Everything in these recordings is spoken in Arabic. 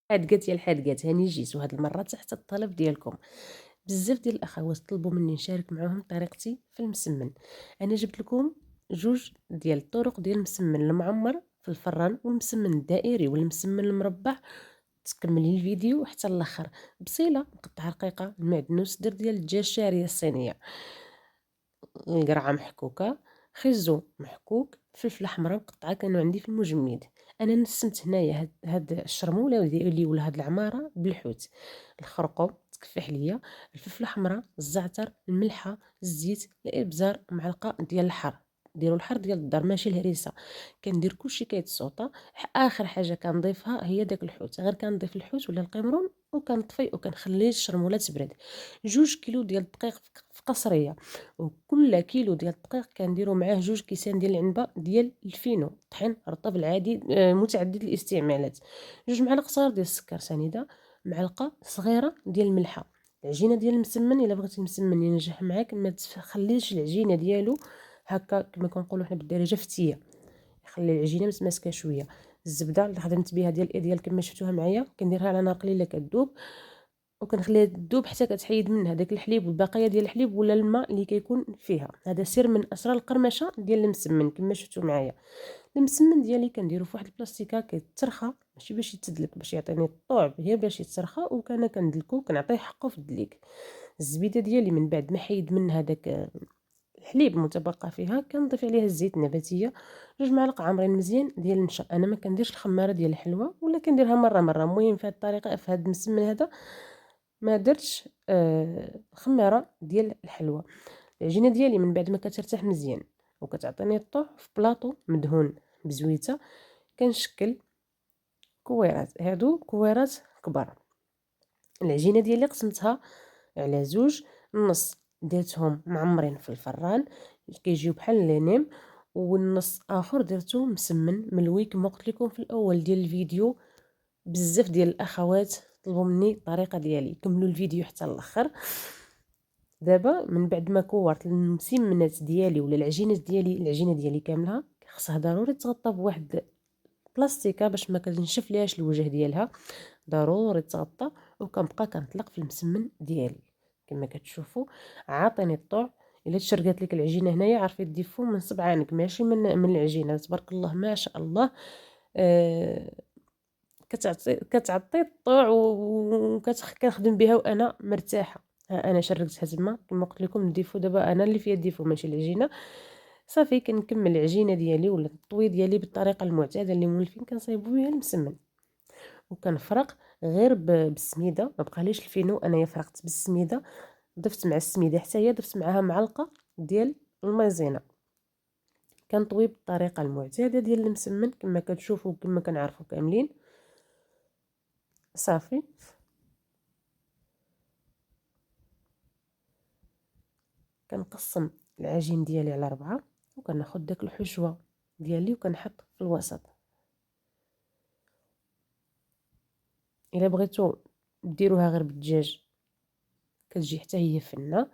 حادقات يا الحادقات، هاني جيت وهاد المرة تحت الطلب ديالكم. بزاف ديال الأخوات طلبوا مني نشارك معاهم طريقتي في المسمن. أنا جبت لكم جوج ديال الطرق ديال المسمن المعمر في الفران والمسمن الدائري والمسمن المربع. تكملي الفيديو حتى الاخر. بصيله مقطعه رقيقه، المعدنوس دير ديال الدجاج الشعريه الصينيه، القرعه محكوكه، خيزو محكوك، فلفله حمراء مقطعه كانوا عندي في المجمد. انا نسمت هنايا هاد الشرموله ديالي ولا هاد العماره بالحوت، الخرقوم تكفح ليا، الفلفله حمراء، الزعتر، الملحه، الزيت، الابزار، معلقه ديال الحار. ديروا الحار ديال الدار ماشي الهريسه. كندير كلشي كيتصوطا. اخر حاجه كنضيفها هي داك الحوت، غير كنضيف الحوت ولا القمرون وكنطفي وكنخلي الشرموله تبرد. 2 كيلو ديال الدقيق في قصريه، وكل كيلو ديال الدقيق كنديروا معاه 2 كيسان ديال العنبه ديال الفينو طحين رطب العادي متعدد الاستعمالات، 2 معالق صغار ديال السكر سنيده، معلقه صغيره ديال الملحه. العجينه ديال المسمن الا بغيتي المسمن ينجح معاك ما تخليش العجينه ديالو هكا كما كنقولوا حنا بالدارجه فتيه، خلي العجينه متماسكه شويه. الزبده اللي خدمت بها ديال الايديال كما شفتوها معايا كنديرها على نار قليله كتذوب، وكنخليها تذوب حتى كتحيد منها داك الحليب والبقايا ديال الحليب ولا الماء اللي كيكون فيها. هذا سر من اسرار القرمشه ديال المسمن كما شفتوا معايا. المسمن ديالي كنديرو في واحد البلاستيكه كيترخى، ماشي باش يتدلك باش يعطيني الطعم، هي باش يترخى، وكان كندلكو كنعطيه حقه في الدليك. الزبيده ديالي من بعد ما حيد منها داك الحليب المتبقى فيها كنضيف عليها الزيت النباتيه، 2 معالق عامرين مزيان ديال النشا. انا ما كنديرش الخماره ديال الحلوى ولا كنديرها مره مره. المهم في هذه الطريقه في هذا المسمن هذا ما درتش خميره ديال الحلوى. العجينه ديالي من بعد ما كترتاح مزيان وكتعطيني الطعم في بلاطو مدهون بزويته، كنشكل كويرات، هادو كويرات كبار. العجينه ديالي قسمتها على 2، النص درتهم معمرين في الفران كيجيو بحال لينيم، والنص اخر درتو مسمن ملوي كما قلت لكم في الاول ديال الفيديو. بزاف ديال الاخوات طلبوا مني الطريقه ديالي، كملوا الفيديو حتى الاخر. دابا من بعد ما كورت المسمنات ديالي ولا العجينه ديالي كامله، خصها ضروري تغطى بواحد بلاستيكه باش ما كنشف ليهاش الوجه ديالها، ضروري تغطى. وكنبقى كنطلق في المسمن ديالي كما كتشوفوا. عاطيني الطوع. الا تشرقات لك العجينه هنايا عرفي تديفو من صبعانك ماشي من العجينه. تبارك الله ما شاء الله. آه كتعطي الطوع وكنخدم بها وانا مرتاحه. ها انا شرقتها تما كما قلت لكم. الديفو دابا انا اللي فيها الديفو ماشي العجينه. صافي كنكمل العجينه ديالي ولا الطوي ديالي بالطريقه المعتاده اللي مولفين كنصايبوا بها المسمن، وكنفرق غير بالسميده. ما بقاليش الفينو، انايا فرقت بالسميده، ضفت مع السميده حتى هي ضفت معاها معلقه ديال المايزينا. كنطوي بالطريقه المعتاده ديال المسمن كما كتشوفوا كما كنعرفوا كاملين. صافي كنقسم العجين ديالي على 4 وكناخد داك الحشوه ديالي وكنحط في الوسط. الا بغيتو ديروها غير بالدجاج كتجي حتى هي فنه.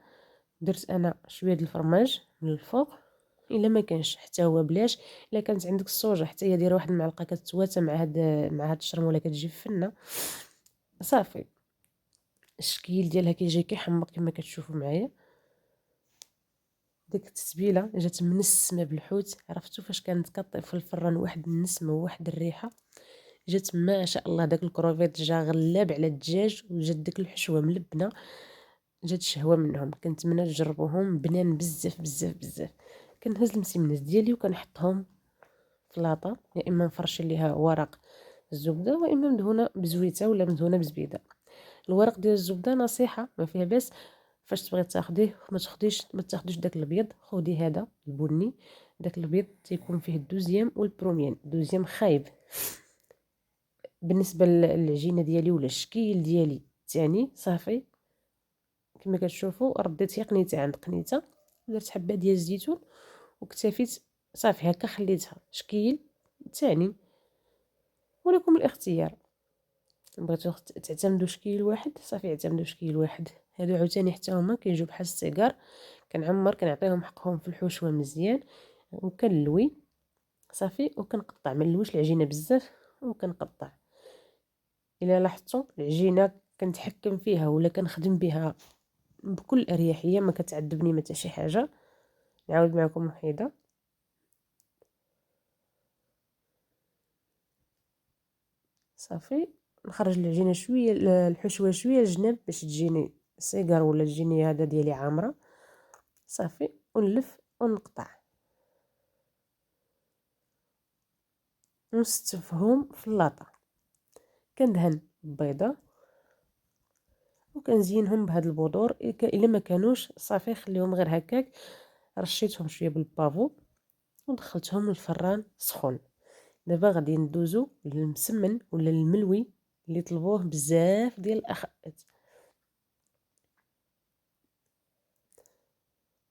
درت انا شويه د الفرماج من الفوق، الا ما كانش حتى هو بلاش. الا كانت عندك الصوجه حتى هي دير واحد المعلقه كتواتى مع هاد الشرموله كتجي فنه. صافي الشكيل ديالها كيجي كيحمق كما كتشوفوا معايا. ديك التتبيله جات منسمه بالحوت، عرفتوا فاش كانت كطيب في الفران واحد النسمه وواحد الريحه. جات ما شاء الله. داك الكروفيت جا غلاب على الدجاج وجات ديك الحشوه ملبنه، جات شهوه منهم. كنتمنى تجربوهم، بنان بزاف بزاف بزاف. كنهز المسمنات ديالي وكنحطهم في لاطه، يا اما نفرش ليها ورق الزبده واما مدهونه بزويته ولا مدهونه بزبيده. الورق ديال الزبده نصيحه ما فيها باس فاش تبغي تاخديه. ما تاخدوش داك الابيض، خدي هذا البني. داك الابيض تيكون فيه الدوزيام والبروميان. الدوزيام خايب. بالنسبه للعجينه ديالي ولا الشكيل ديالي الثاني صافي كما كتشوفوا رديت هي قنيته عند قنيته، درت حبه ديال الزيتون واكتفيت. صافي هكا خليتها شكيل ثاني، ولكم الاختيار. بغيتو تعتمدوا شكيل واحد صافي اعتمدوا شكيل واحد. هادو عاوتاني حتى هما كيجيو بحال السيجار. كنعمر كنعطيهم حقهم في الحشوه مزيان وكنلوي. صافي وكنقطع، ما نلويش العجينه بزاف وكنقطع. الا لاحظتوا العجينه كنتحكم فيها ولا كنخدم بها بكل اريحيه، ما كتعذبني حتى شي حاجه. نعاود معكم وحيده. صافي نخرج العجينه شويه، الحشوه شويه للجناب باش تجيني صيغار ولا تجيني هذا ديالي عامره. صافي ونلف ونقطع ونستفهم في اللاطه. كندهن بيضه وكنزينهم بهاد البذور. الا ما كانوش صافي خليهم غير هكاك. رشيتهم شويه بالبافو ودخلتهم للفران سخون. دابا غادي ندوزو للمسمن ولا الملوي اللي طلبوه بزاف ديال الاخوات.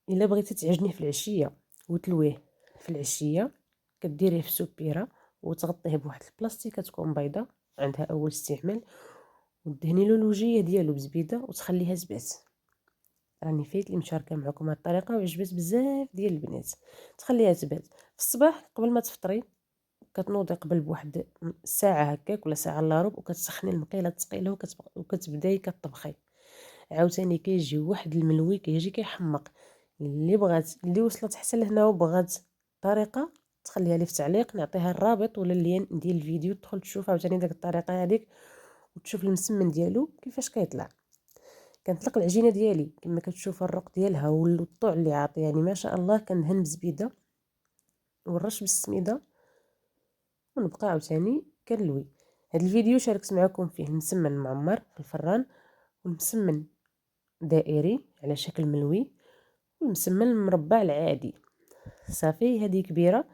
الا بغيتي تعجنيه في العشيه وتلويه في العشيه، كديريه في سوبيره وتغطيه بواحد البلاستيك تكون بيضه عندها اول استعمال، ودهني له الوجيه ديالو بزبيده وتخليها تبات. راني فايت لي مشاركه معكم هاد الطريقه وعجبت بزاف ديال البنات. تخليها تبات في الصباح قبل ما تفطري، كتنوضي قبل بواحد ساعه هكاك ولا ساعه الا ربع، وكتسخني المقيله الثقيله وكتبداي كطبخي. عاوتاني كيجي واحد الملوي كيجي كيحمق. اللي بغات، اللي وصلت حتى لهنا وبغات طريقه، تخليها لي في التعليق، نعطيها الرابط ولا اللين ديال الفيديو، تدخل تشوف عاوتاني داك الطريقه هذيك وتشوف المسمن ديالو كيفاش كيطلع. كنطلق العجينه ديالي كما كتشوفوا الرق ديالها والطوع اللي عاطي يعني ما شاء الله. كندهن بزبيده ونرش بالسميده ونبقى عاوتاني كنلوي. هذا الفيديو شاركت معكم فيه المسمن معمر في الفران، والمسمن دائري على شكل ملوي، والمسمن المربع العادي. صافي هذه كبيره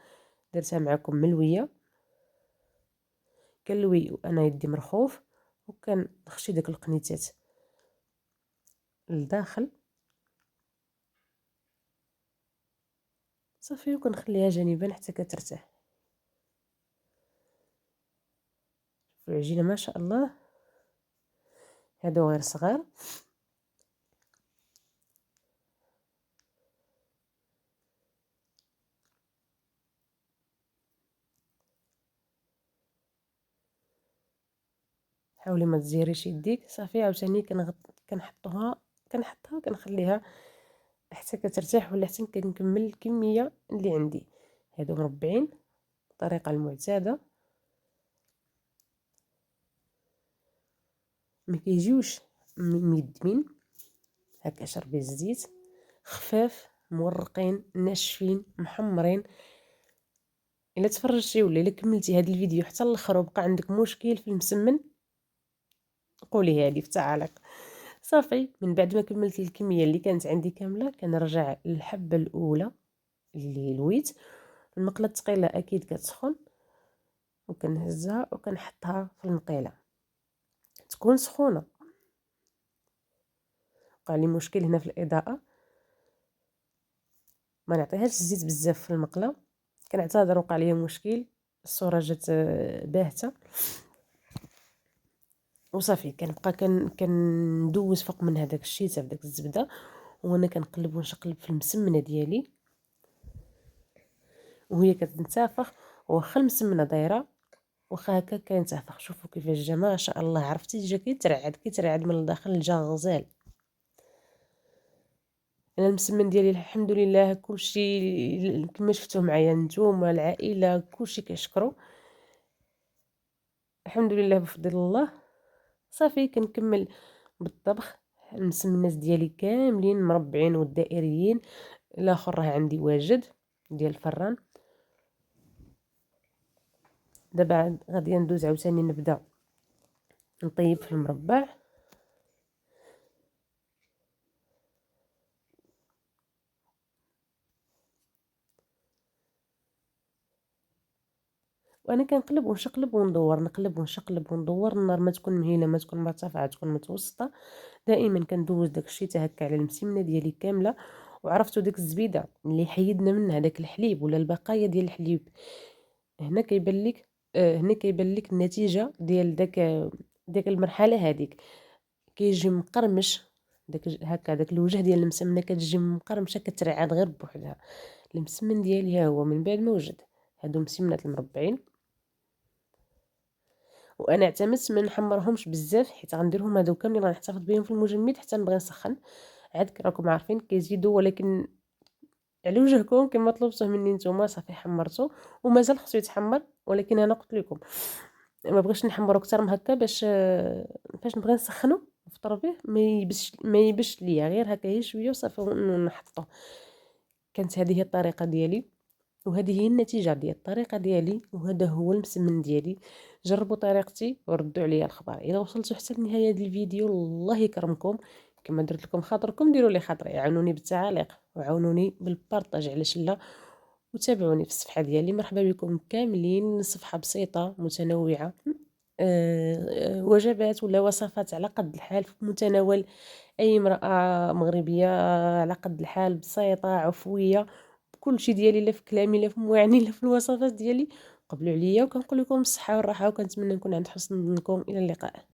درتها معكم ملويه. كنلوي وانا يدي مرخوف وكنخشي داك القنيتات لداخل. صافي وكنخليها جانبا حتى كترتاح. العجينه ما شاء الله هادو غير صغار. حاولي ما تزيريش يديك. صافي عاوتاني كنحطها كنخليها حتى كترتاح ولا حتى كنكمل الكميه اللي عندي. هادو مربعين الطريقه المعتاده، ما كيجيوش ميدمين هكا شربي الزيت، خفاف مورقين ناشفين محمرين. الا تفرجتي ولا الا كملتي هذا الفيديو حتى الاخر وبقى عندك مشكل في المسمن، قوليها لي في التعاليق. صافي من بعد ما كملت الكميه اللي كانت عندي كامله، كنرجع للحبه الاولى اللي لويت. المقله الثقيله اكيد كتسخن، وكنهزها وكنحطها في المقيله تكون سخونه. وقع لي مشكل هنا في الاضاءه، ما نعطيهاش الزيت بزاف في المقله. كنعتذر وقع لي مشكل، الصوره جات باهته. وصافي كنبقى كندوز فوق من هذاك الشيء داك الزبده، وانا كنقلب ونشقلب في المسمنه ديالي وهي كتنتفخ. واخا المسمنه دايره واخا هكا كينتفخ. شوفوا كيفاش جا ما شاء الله. عرفتي جا كيترعد من الداخل، جا غزال. انا المسمن ديالي الحمد لله كلشي كما شفتوه معايا نتوما العائله كلشي كيشكروا الحمد لله بفضل الله. صافي كنكمل بالطبخ. المسمنات ديالي كاملين مربعين والدائريين. الاخر راه عندي واجد ديال الفران. دابا غادي ندوز عاوتاني نبدا نطيب في المربع. وانا كنقلب ونشقلب وندور، نقلب ونشقلب وندور. النار ما تكون مهيله ما تكون مرتفعه، تكون متوسطه. دائما كندوز داك الشيء حتى هكا على المسمنه ديالي كامله. وعرفتوا ديك الزبيده اللي حيدنا منها داك الحليب ولا البقايا ديال الحليب، هنا كيبان لك هنا كيبان لك النتيجه ديال داك المرحله هذيك. كيجي مقرمش هكا داك الوجه ديال المسمنه كتجي مقرمشه كترعد غير بوحدها. المسمن ديالي ها هو من بعد ما وجد. هادو مسمنات المربعين. وانا اعتمدت ما نحمرهمش بزاف، حيت غنديرهم هادو كاملين غنحتفظ بهم في المجمد حتى نبغي نسخن. عاد راكم عارفين كيزيدوا، ولكن على وجهكم كما طلبتوه مني نتوما صافي حمرته ومازال خصو يتحمر، ولكن انا قلت لكم ما بغيتش نحمرو اكثر من هكا باش فاش نبغي نسخنو نفطر به ما يبش ليا، غير هكا هي شويه وصافي ونحطو. كانت هذه هي الطريقه ديالي، وهذه هي النتيجه ديال الطريقه ديالي، وهذا هو المسمن ديالي. جربوا طريقتي وردوا عليا الخبر. الا وصلتوا حتى لنهايه الفيديو الله يكرمكم، كما درت لكم خاطركم ديروا لي خاطري، عاونوني بالتعاليق وعاونوني بالبارطاج علاش لا، وتابعوني في الصفحه ديالي. مرحبا بكم كاملين. صفحه بسيطه متنوعه، وجبات ولا وصفات على قد الحال في متناول اي امراه مغربيه، على قد الحال، بسيطه عفويه، كلشي ديالي، لا في كلامي لا في مواعني لا في الوصفات ديالي. قبلوا عليا، وكنقول لكم الصحه والراحه، وكنتمنى نكون عند حسن ظنكم. الى اللقاء.